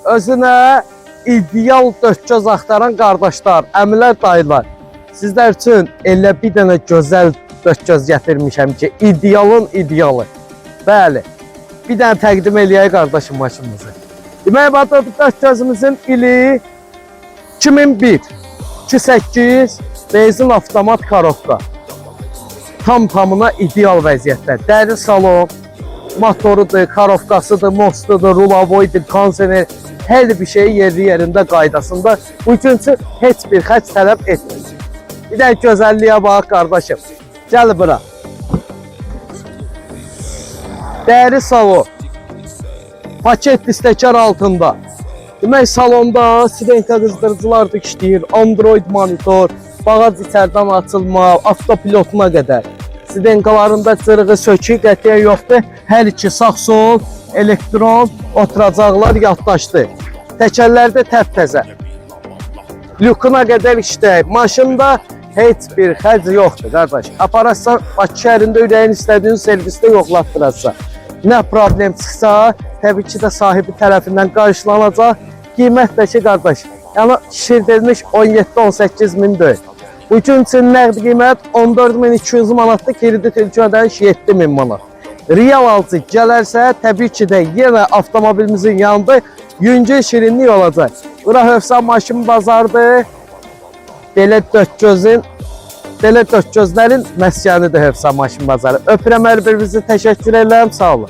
Özünə ideal dörtgöz axtaran qardaşlar, əmilər, dayılar. Sizlər üçün elə bir dənə gözəl dörtgöz gətirmişəm ki, idealın idealı. Bəli, bir dənə təqdim eləyək qardaşım maşınımızı. Demək, bu dörtgözümüzün ili 2001, 2.8 benzin avtomat karotka. Tam-tamına ideal vəziyyətdə. Dəri salon, motorudur, karovkasıdır, mostudur, rulavoydur, konsener, hər bir şey yerli-yerində qaydasında. Bu üçün heç bir xərc tələb etmir. Bir də gözəlliyə bax qardaşım. Gəl bura. Dəri salon. Paket istekar altında. Demək, salonda sirenka qızdırıcılar da işləyir, Android monitor, bağaz içərdən açılma, avtopilotuna qədər. Sirenkalarında cırığı sökük qətiyyən yoxdur. Hər iki sağ-sol, elektron oturacaqlar yaddaşdı. Təkərlərdə təp-təzə. Lükuna qədər işləyib. Maşında heç bir xərc yoxdur, qardaş. Apararsan, Bakı şəhərində ürəyin istədiyin servisdə yoxlatdırarsan. Nə problem çıxsa, təbii ki də sahibi tərəfindən qarşılanacaq. Qiymət də ki, qardaş, yəni şişirdilmiş 17-18 min deyil. Bugün üçün nəqd qiymət 14.200 manatdır, kredit ilk ödəniş 7.000 manat. Real alıcı gələrsə, təbii ki də yenə avtomobilimizin yanında yüngül şirinlik olacaq. Bura Hövsan maşın bazardır. Belə dörtgözlərin məskənidir Hövsan maşın bazarı. Öpürəm hər birinizi, təşəkkür edirəm, sağ olun.